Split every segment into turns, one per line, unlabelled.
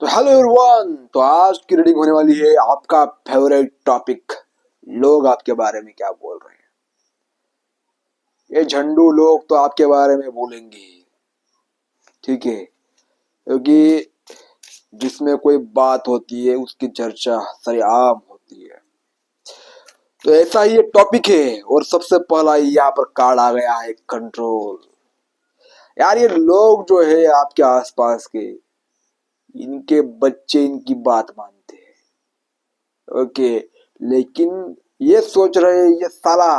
तो hello everyone, तो आज की रीडिंग होने वाली है आपका फेवरेट टॉपिक, लोग आपके बारे में क्या बोल रहे हैं। ये झंडू लोग तो आपके बारे में बोलेंगे ही, ठीक है, क्योंकि जिसमें कोई बात होती है उसकी चर्चा सरेआम होती है। तो ऐसा ही एक टॉपिक है और सबसे पहला यहाँ पर कार्ड आ गया है कंट्रोल। यार ये लोग जो है आपके आसपास के, इनके बच्चे इनकी बात मानते हैं, ओके, लेकिन ये सोच रहे ये साला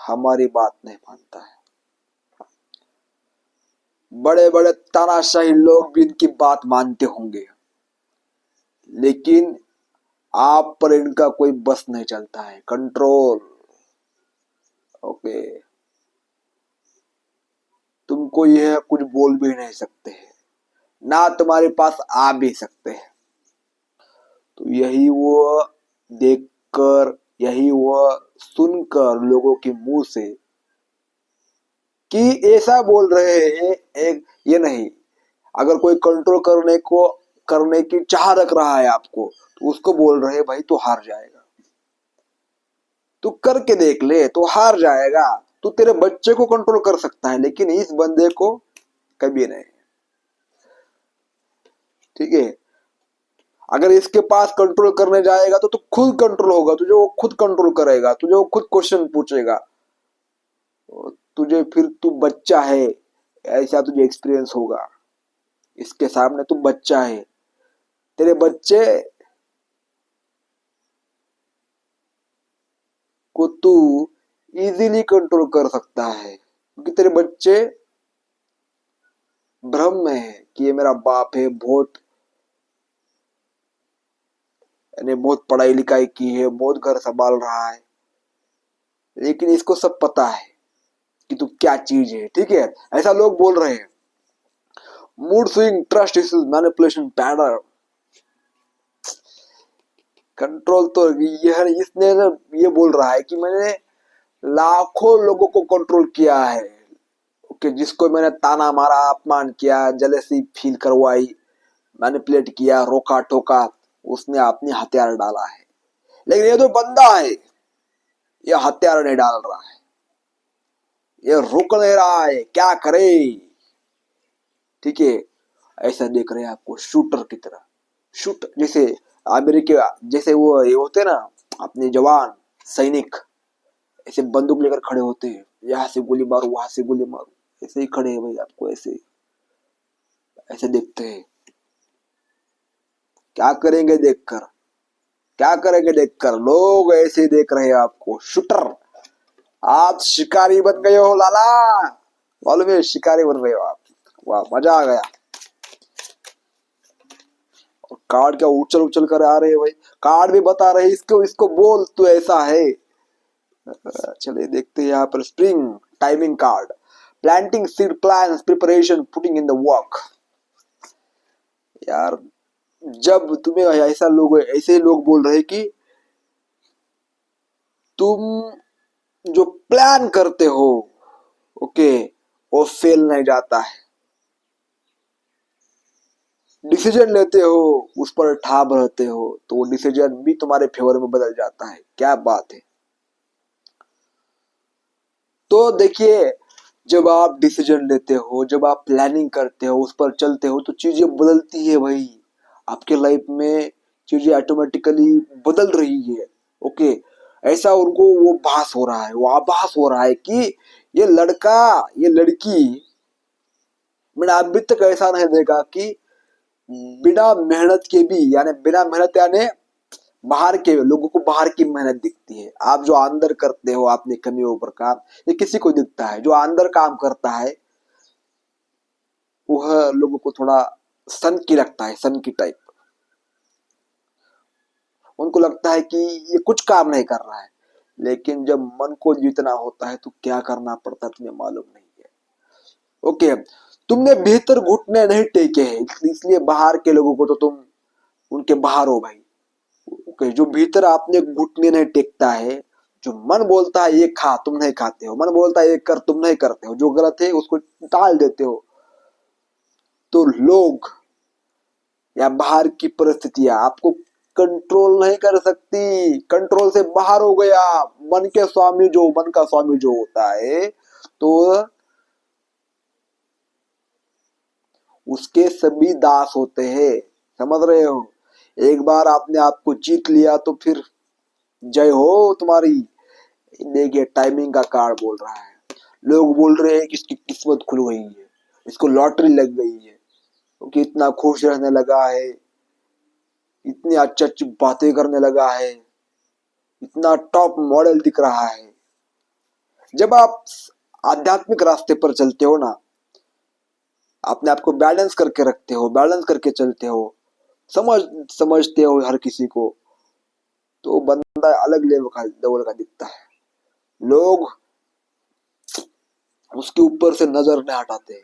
हमारी बात नहीं मानता है। बड़े बड़े तानाशाही लोग भी इनकी बात मानते होंगे, लेकिन आप पर इनका कोई बस नहीं चलता है। कंट्रोल, ओके, तुमको यह कुछ बोल भी नहीं सकते हैं, ना तुम्हारे पास आ भी सकते हैं। तो यही वो देखकर, यही वो सुनकर लोगों के मुंह से कि ऐसा बोल रहे हैं, एक ये नहीं, अगर कोई कंट्रोल करने की चाह रख रहा है आपको, तो उसको बोल रहे हैं भाई तू हार जाएगा, तू करके देख ले, तू हार जाएगा। तू तेरे बच्चे को कंट्रोल कर सकता है लेकिन इस बंदे को कभी नहीं, ठीक है। अगर इसके पास कंट्रोल करने जाएगा तो तू खुद कंट्रोल होगा, तुझे वो खुद कंट्रोल करेगा, तुझे वो खुद क्वेश्चन पूछेगा, तुझे फिर तू बच्चा है ऐसा तुझे एक्सपीरियंस होगा। इसके सामने तू बच्चा है, तेरे बच्चे को तू इजीली कंट्रोल कर सकता है, क्योंकि तेरे बच्चे भ्रम में है कि ये मेरा बाप है, बहुत यानी बहुत पढ़ाई लिखाई की है, बहुत घर संभाल रहा है, लेकिन इसको सब पता है कि तू क्या चीज है, ठीक है। ऐसा लोग बोल रहे हैं। Mood swing, trust issues, manipulation, pattern, control. तो यह इसने ये बोल रहा है कि मैंने लाखों लोगों को कंट्रोल किया है, ओके, जिसको मैंने ताना मारा, अपमान किया, जेलसी फील करवाई, मैनिपुलेट किया, रोका टोका, उसने अपनी हथियार डाला है। लेकिन ये तो बंदा है, ये हथियार नहीं डाल रहा है, ये रुक नहीं रहा है, क्या करे, ठीक है। ऐसा देख रहे हैं आपको शूटर की तरह, शूट जैसे अमेरिका, जैसे वो ये होते ना अपने जवान सैनिक, ऐसे बंदूक लेकर खड़े होते हैं, यहाँ से गोली मारो वहां से गोली मारो, ऐसे ही खड़े हैं भाई, आपको ऐसे ऐसे देखते हैं। क्या करेंगे देखकर, क्या करेंगे देखकर, लोग ऐसे देख रहे हैं आपको, शूटर। आप शिकारी बन गए हो लाला, मालूम है, शिकारी बन रहे हो आप। वाह, मजा आ गया। और कार्ड क्या उछल उछल कर आ रहे हैं भाई, कार्ड भी बता रहे हैं इसको, इसको बोल तू ऐसा है। चलिए देखते हैं यहाँ पर spring timing card, planting seed, plans, preparation, putting in the work. यार जब तुम्हें ऐसे लोग बोल रहे कि तुम जो प्लान करते हो, ओके, वो फेल नहीं जाता है, डिसीजन लेते हो उस पर ठाम रहते हो तो वो डिसीजन भी तुम्हारे फेवर में बदल जाता है। क्या बात है। तो देखिए, जब आप डिसीजन लेते हो, जब आप प्लानिंग करते हो, उस पर चलते हो, तो चीजें बदलती है भाई, आपके लाइफ में चीजें ऑटोमेटिकली बदल रही है, ओके। ऐसा उनको वो भास हो रहा है, वो आभास हो रहा है कि ये लड़का, ये लड़की, मैंने अभी तक ऐसा नहीं देखा कि बिना मेहनत के भी, यानी बिना मेहनत यानी बाहर के लोगों को बाहर की मेहनत दिखती है, आप जो अंदर करते हो अपने कमियों पर काम, ये किसी को दिखता है। जो अंदर काम करता है वह लोगों को थोड़ा सन की लगता है, सन की टाइप, उनको लगता है कि ये कुछ काम नहीं कर रहा है, लेकिन जब मन को जीतना होता है तो क्या करना पड़ता है तुम्हें मालूम नहीं है, ओके। तुमने बेहतर घुटने नहीं टेके हैं, इसलिए बाहर के लोगों को तो तुम उनके बाहर हो भाई, ओके। जो भीतर आपने घुटने नहीं टेकता है, जो मन बोलता है ये खा, तुम नहीं खाते हो, मन बोलता है ये कर, तुम नहीं करते हो, जो गलत है उसको टाल देते हो, तो लोग या बाहर की परिस्थितियां आपको कंट्रोल नहीं कर सकती, कंट्रोल से बाहर हो गया। मन का स्वामी जो होता है तो उसके सभी दास होते हैं। समझ रहे हो? एक बार आपने आपको जीत लिया तो फिर जय हो तुम्हारी। देखिए टाइमिंग का कार्ड बोल रहा है। लोग बोल रहे हैं कि इसकी किस्मत खुल गई है, इसको लॉटरी लग गई है, क्योंकि इतना खुश रहने लगा है, इतनी अच्छी अच्छी बातें करने लगा है, इतना टॉप मॉडल दिख रहा है। जब आप आध्यात्मिक रास्ते पर चलते हो ना, अपने आप को बैलेंस करके रखते हो, बैलेंस करके चलते हो, समझ समझते हो हर किसी को, तो बंदा अलग लेवल का दिखता है। लोग उसके ऊपर से नजर नहीं हटाते।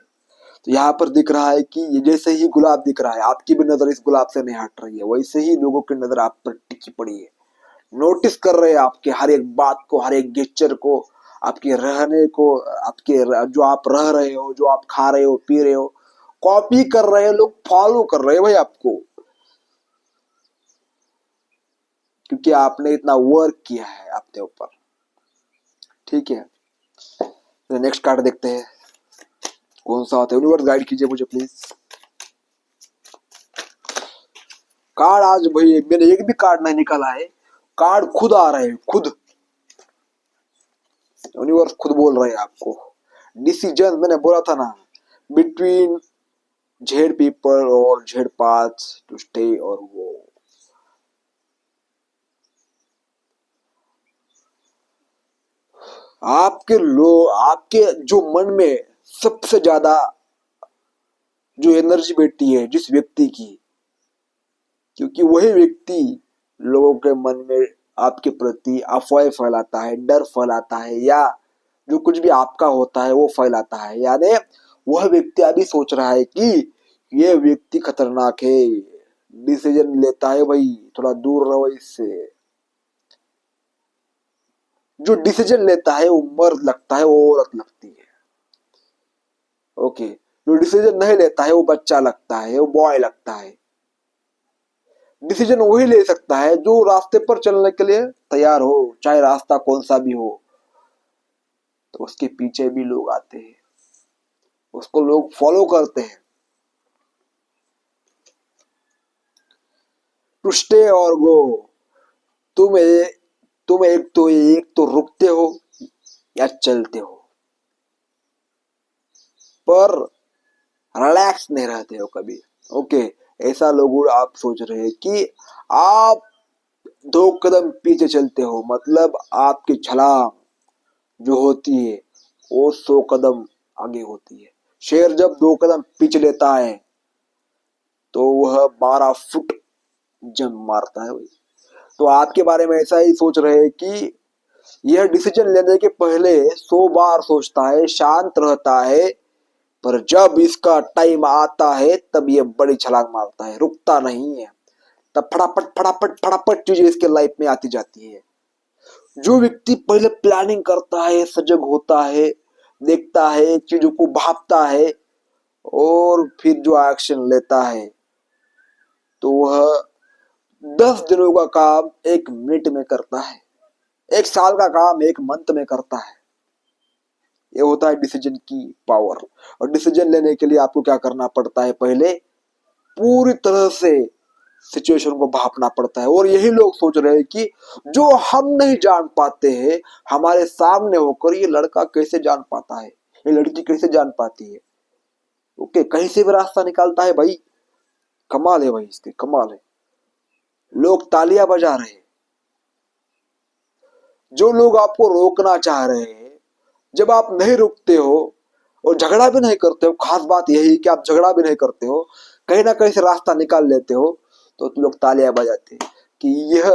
तो यहाँ पर दिख रहा है कि ये जैसे ही गुलाब दिख रहा है, आपकी भी नजर इस गुलाब से नहीं हट रही है, वैसे ही लोगों की नजर आप पर टिकी पड़ी है। नोटिस कर रहे हैं आपके हर एक बात को, हर एक गेस्चर को, आपके रहने को, आपके जो आप रह रहे हो, जो आप खा रहे हो, पी रहे हो, कॉपी कर रहे हैं लोग, फॉलो कर रहे हैं भाई आपको, क्योंकि आपने इतना वर्क किया है आपके ऊपर। ठीक है, तो नेक्स्ट कार्ड देखते हैं कौन सा होता है। यूनिवर्स गाइड कीजिए मुझे प्लीज। कार्ड आज भाई मैंने एक भी कार्ड नहीं निकाला है, कार्ड खुद आ रहे हैं, खुद यूनिवर्स खुद बोल रहे हैं आपको। डिसीजन मैंने बोला था ना, बिटवीन झेड पीपल और झेड पाथ टू स्टे और वो। आपके जो मन में सबसे ज्यादा जो एनर्जी बैठती है जिस व्यक्ति की, क्योंकि वही व्यक्ति लोगों के मन में आपके प्रति अफवाह फैलाता है, डर फैलाता है, या जो कुछ भी आपका होता है वो फैलाता है। यानी वह व्यक्ति अभी सोच रहा है कि ये व्यक्ति खतरनाक है, डिसीजन लेता है भाई, थोड़ा दूर रहो इससे। जो डिसीजन लेता है वो मर्द लगता है, वो औरत लगती है। ओके, जो डिसीजन नहीं लेता है वो बच्चा लगता है, वो बॉय लगता है। डिसीजन वही ले सकता है जो रास्ते पर चलने के लिए तैयार हो, चाहे रास्ता कौन सा भी हो। तो उसके पीछे भी लोग आते हैं, उसको लोग फॉलो करते हैं। टू स्टे और गो, तुम ए, तुम एक तो रुकते हो या चलते हो, पर रिलैक्स नहीं रहते हो कभी। ओके, ऐसा लोग आप सोच रहे हैं कि आप 2 कदम पीछे चलते हो, मतलब आपकी छलांग जो होती है वो 100 कदम आगे होती है। शेर जब 2 कदम पीछे लेता है तो वह 12 फुट जंप मारता है भाई। तो आपके बारे में ऐसा ही सोच रहे हैं कि यह डिसीजन लेने के पहले 100 बार सोचता है, शांत रहता है, पर जब इसका टाइम आता है तब ये बड़ी छलांग मारता है, रुकता नहीं है। तब फटाफट फटाफट फटाफट चीजें इसके लाइफ में आती जाती है। जो व्यक्ति पहले प्लानिंग करता है, सजग होता है, देखता है, चीजों को भापता है और फिर जो एक्शन लेता है, तो वह 10 दिनों का काम 1 मिनट में करता है, 1 साल का काम 1 मंथ में करता है। ये होता है डिसीजन की पावर। और डिसीजन लेने के लिए आपको क्या करना पड़ता है, पहले पूरी तरह से सिचुएशन को भापना पड़ता है। और यही लोग सोच रहे हैं कि जो हम नहीं जान पाते हैं, हमारे सामने होकर ये लड़का कैसे जान पाता है, ये लड़की कैसे जान पाती है। ओके, कहीं से भी रास्ता निकालता है भाई, कमाल है भाई, इसके कमाल है। लोग तालियां बजा रहे हैं, जो लोग आपको रोकना चाह रहे हैं, जब आप नहीं रुकते हो और झगड़ा भी नहीं करते हो, खास बात यही कि आप झगड़ा भी नहीं करते हो, कहीं ना कहीं से रास्ता निकाल लेते हो, तो लोग तालियां बजाते हैं कि यह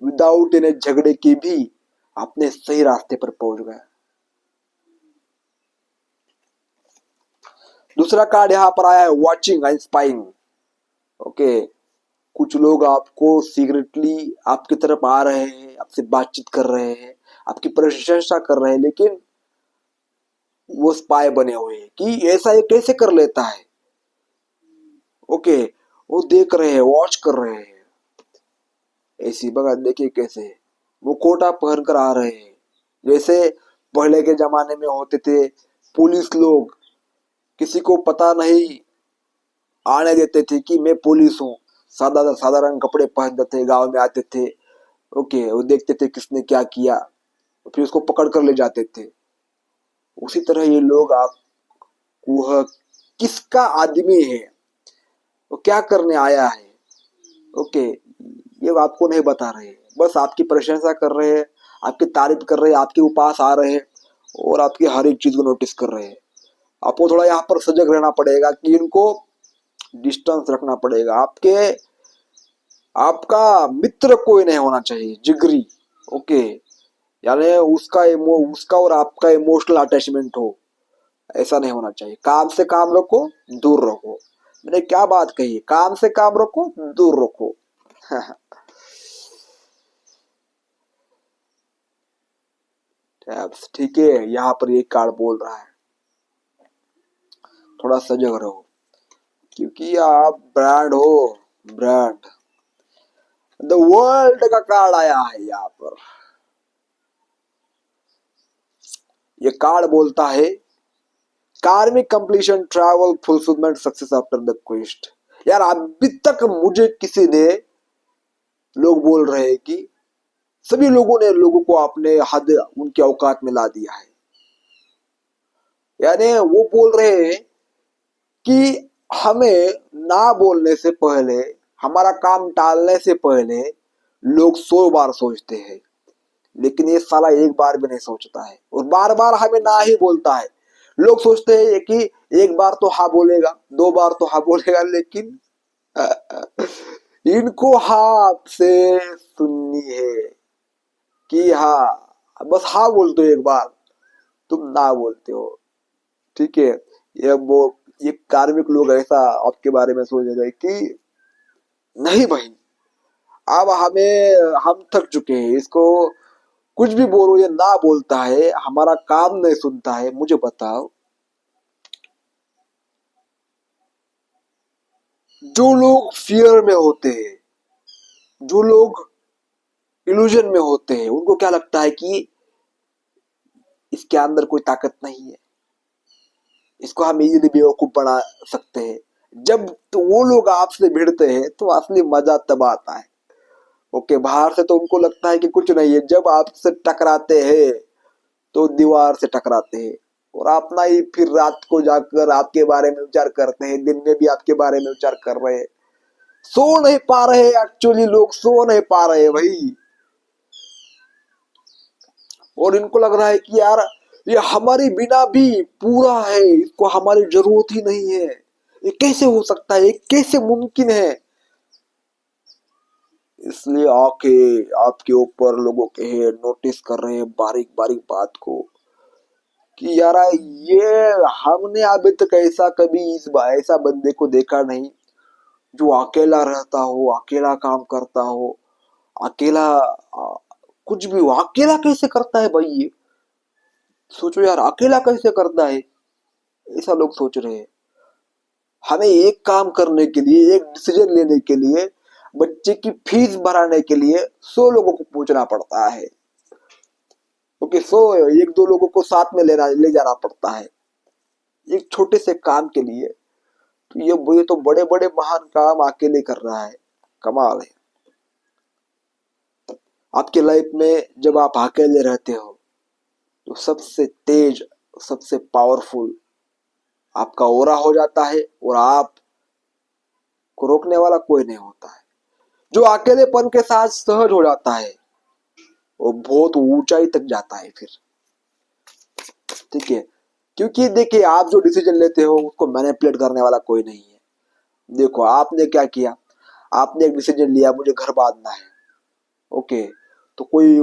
विदाउट एनी झगड़े के भी अपने सही रास्ते पर पहुंच गया। दूसरा कार्ड यहाँ पर आया है वॉचिंग एंड स्पाइंग। ओके, कुछ लोग आपको सीक्रेटली आपकी तरफ आ रहे हैं, आपसे बातचीत कर रहे हैं, आपकी प्रशंसा कर रहे हैं, लेकिन वो स्पाई बने हुए हैं कि ऐसा ये कैसे कर लेता है, ओके, वो देख रहे हैं, वॉच कर रहे हैं। ऐसी बघा, देखिए कैसे वो कोटा पहन कर आ रहे हैं। जैसे पहले के जमाने में होते थे पुलिस लोग, किसी को पता नहीं आने देते थे कि मैं पुलिस हूँ। सादा साधारण कपड़े पहनते थे, गांव में आते थे। ओके, वो देखते थे किसने क्या किया, फिर उसको पकड़ कर ले जाते थे। उसी तरह ये लोग आप, वह किसका आदमी है, वो क्या करने आया है, ओके, ये आपको नहीं बता रहे। बस आपकी प्रशंसा कर रहे हैं, आपकी तारीफ कर रहे हैं, आपके उपास आ रहे हैं और आपकी हर एक चीज को नोटिस कर रहे हैं। आपको थोड़ा यहाँ पर सजग रहना पड़ेगा कि इनको डिस्टेंस रखना पड़ेगा। आपका मित्र कोई नहीं होना चाहिए जिगरी, ओके, यानी उसका और आपका इमोशनल अटैचमेंट हो, ऐसा नहीं होना चाहिए। काम से काम रखो, दूर रखो। मैंने क्या बात कही, काम से काम रखो, दूर रखो। ठीक है, यहाँ पर एक कार्ड बोल रहा है थोड़ा सजग रहो, क्योंकि आप ब्रांड हो, ब्रांड। द वर्ल्ड का कार्ड आया है यहाँ पर। ये कार्ड बोलता है कार्मिक completion, travel, fulfilment, success after the quest. यार अभी तक मुझे किसी ने, लोग बोल रहे हैं कि सभी लोगों ने लोगों को अपने हद, उनके औकात में ला दिया है। यानी वो बोल रहे हैं कि हमें ना बोलने से पहले, हमारा काम टालने से पहले लोग 100 बार सोचते हैं, लेकिन ये साला एक बार भी नहीं सोचता है और बार बार हमें ना ही बोलता है। लोग सोचते हैं कि एक बार तो हाँ बोलेगा, 2 बार तो हाँ बोलेगा, लेकिन इनको हाँ आपसे सुननी है कि हाँ, बस हाँ बोलते हो एक बार, तुम ना बोलते हो। ठीक है, ये वो ये कार्मिक लोग ऐसा आपके बारे में सोच रहे हैं कि नहीं भाई, अब हम थक चुके हैं, इसको कुछ भी बोलो ये ना बोलता है, हमारा काम नहीं सुनता है। मुझे बताओ, जो लोग फियर में होते हैं, जो लोग इल्यूजन में होते हैं, उनको क्या लगता है कि इसके अंदर कोई ताकत नहीं है, इसको हम इजीली बेवकूफ बना सकते हैं। जब तो वो लोग आपसे भिड़ते हैं तो असली मजा तब आता है। ओके, बाहर से तो उनको लगता है कि कुछ नहीं है, जब आपसे टकराते हैं तो दीवार से टकराते हैं और अपना ही फिर रात को जाकर आपके बारे में विचार करते हैं, दिन में भी आपके बारे में विचार कर रहे हैं। सो नहीं पा रहे, एक्चुअली लोग सो नहीं पा रहे भाई। और इनको लग रहा है कि यार ये हमारी बिना भी पूरा है, इसको हमारी जरूरत ही नहीं है। ये कैसे हो सकता है, ये कैसे मुमकिन है। इसलिए आके आपके ऊपर लोगों के नोटिस कर रहे हैं बारीक बारीक बात को कि यार ये हमने अभी तक ऐसा कभी ऐसा बंदे को देखा नहीं जो अकेला रहता हो, अकेला काम करता हो, अकेला कुछ भी हो। अकेला कैसे करता है भाई ये, सोचो यार, अकेला कैसे करता है, ऐसा लोग सोच रहे हैं। हमें एक काम करने के लिए, एक डिसीजन लेने के लिए, बच्चे की फीस भराने के लिए 100 लोगों को पूछना पड़ता है। क्योंकि 100 1 2 लोगों को साथ में ले जाना पड़ता है एक छोटे से काम के लिए। तो ये तो बड़े बड़े महान काम अकेले कर रहा है, कमाल है। आपके लाइफ में जब आप अकेले रहते हो तो सबसे तेज, सबसे पावरफुल आपका ओरा हो जाता है और आप को रोकने वाला कोई नहीं होता है। जो अकेलेपन के साथ सहज हो जाता है वो बहुत ऊंचाई तक जाता है फिर। ठीक है, क्योंकि देखिए आप जो डिसीजन लेते हो उसको मैनिपुलेट करने वाला कोई नहीं है। देखो आपने क्या किया, आपने एक डिसीजन लिया, मुझे घर बांधना है, ओके, तो कोई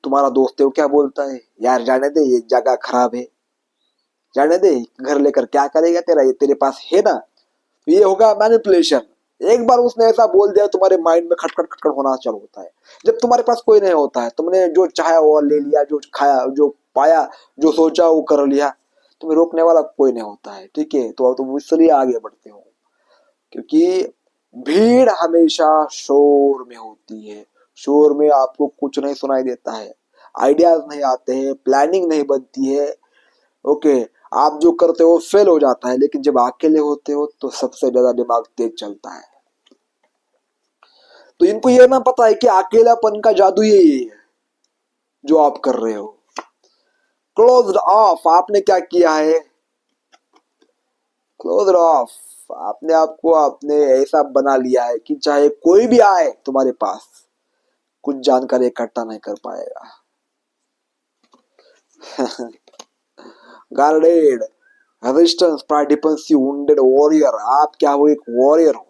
तुम्हारा दोस्त है वो क्या बोलता है, यार जाने दे ये जगह खराब है, जाने दे, घर लेकर क्या करेगा तेरा, ये तेरे पास है ना। तो ये होगा मैनिपुलेशन। एक बार उसने ऐसा बोल दिया तुम्हारे माइंड में खटखट खटखट होना चालू होता है। जब तुम्हारे पास कोई नहीं होता है, तुमने जो चाहा वो ले लिया, जो खाया, जो पाया, जो सोचा वो कर लिया, तुम्हें रोकने वाला कोई नहीं होता है। ठीक है, तो तुम इसलिए आगे बढ़ते हो। क्योंकि भीड़ हमेशा शोर में होती है, शोर में आपको कुछ नहीं सुनाई देता है, आइडियाज नहीं आते हैं, प्लानिंग नहीं बनती है। ओके, आप जो करते हो फेल हो जाता है, लेकिन जब अकेले होते हो तो सबसे ज्यादा दिमाग तेज चलता है। तो इनको ये ना पता है कि अकेलापन का जादू यही है जो आप कर रहे हो। क्लोज्ड ऑफ, आपने क्या किया है? क्लोज्ड ऑफ, आपने आपको आपने ऐसा बना लिया है कि चाहे कोई भी आए तुम्हारे पास, कुछ जानकारी इकट्ठा नहीं कर पाएगा। Guarded, resistance, pride, defensive, wounded, warrior, आप क्या हो? एक वॉरियर हो।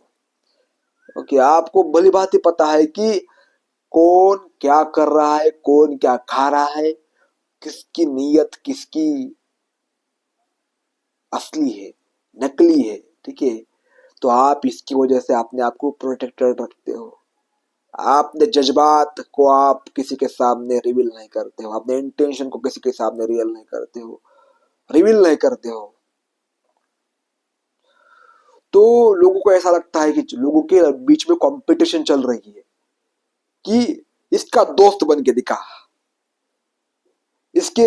ओके, आपको भली भांति पता है कि कौन क्या कर रहा है, कौन क्या खा रहा है, किसकी नीयत किसकी असली है, नकली है, ठीक है। तो आप इसकी वजह से अपने आप को प्रोटेक्टेड रखते हो। अपने जज्बात को आप किसी के सामने रिवील नहीं करते हो, अपने इंटेंशन को किसी के सामने रियल नहीं करते हो, रिवील नहीं करते हो। तो लोगों को ऐसा लगता है कि लोगों के बीच में कंपटीशन चल रही है कि इसका दोस्त बन के दिखा, इसके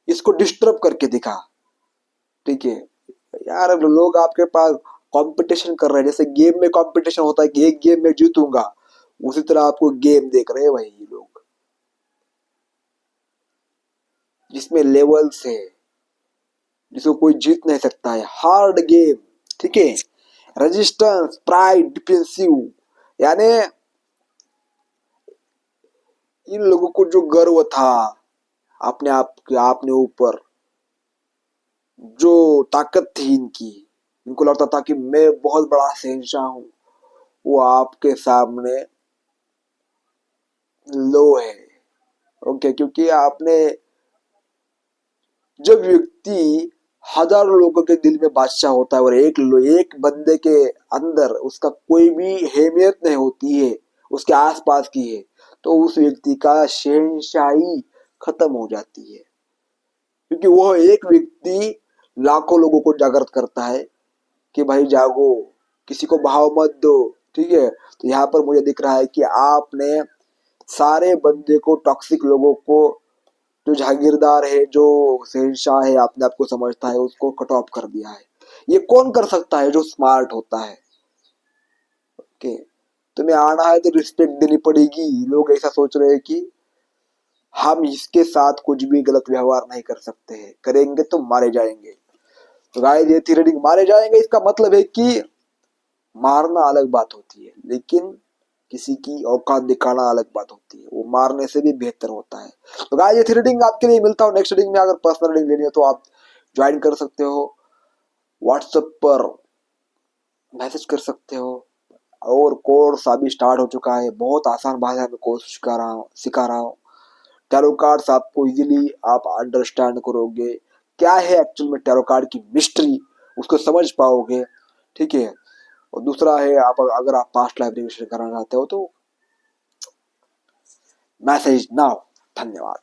इसको डिस्टर्ब करके दिखा, ठीक है। यार लोग आपके पास कंपटीशन कर रहे हैं, जैसे गेम में कंपटीशन होता है कि एक गेम में जीतूंगा, उसी तरह आपको गेम देख रहे हैं भाई ये लोग, जिसमें लेवल्स है, जिसको कोई जीत नहीं सकता है, हार्ड गेम, ठीक है। रेजिस्टेंस, प्राइड, डिफेंसिव, यानी इन लोगों को जो गर्व था अपने आप के अपने ऊपर, जो ताकत थी इनकी, इनको लगता था कि मैं बहुत बड़ा शहंशाह हूं, वो आपके सामने लो है। ओके, क्योंकि आपने, जब व्यक्ति हजारों लोगों के दिल में बादशाह होता है और एक बंदे के अंदर उसका कोई भी अहमियत नहीं होती है, उसके आसपास की है, तो उस व्यक्ति का शहंशाही खत्म हो जाती है। क्योंकि वह एक व्यक्ति लाखों लोगों को जागृत करता है कि भाई जागो, किसी को भाव मत दो, ठीक है। तो यहाँ पर मुझे दिख रहा है कि आपने सारे बंदे को, टॉक्सिक लोगों को, जो जागीरदार है, जो शहंशाह है, अपने आप को समझता है, उसको कट ऑफ कर दिया है। ये कौन कर सकता है? जो स्मार्ट होता है। ओके, तुम्हें आना है तो रिस्पेक्ट देनी पड़ेगी। लोग ऐसा सोच रहे हैं कि हम इसके साथ कुछ भी गलत व्यवहार नहीं कर सकते हैं, करेंगे तो मारे जाएंगे। तो गाइस, ये थी रीडिंग, मारे जाएंगे इसका मतलब है कि मारना अलग बात होती है, लेकिन किसी की औकात दिखाना अलग बात होती है, वो मारने से भी बेहतर होता है। तो गाइस, ये थी रीडिंग, आपके लिए मिलता हूँ नेक्स्ट रीडिंग में। अगर पर्सनल रीडिंग लेनी है तो आप ज्वाइन कर सकते हो, व्हाट्सएप पर मैसेज कर सकते हो। और कोर्स अभी स्टार्ट हो चुका है, बहुत आसान भाषा में कोर्स सिखा रहा हूँ। टैरो कार्ड्स आपको इजीली आप अंडरस्टैंड करोगे, क्या है एक्चुअल में टैरो कार्ड की मिस्ट्री, उसको समझ पाओगे, ठीक है। और दूसरा है, आप अगर आप पास्ट लाइफ रिविजन कराना चाहते हो तो मैसेज नाउ। धन्यवाद।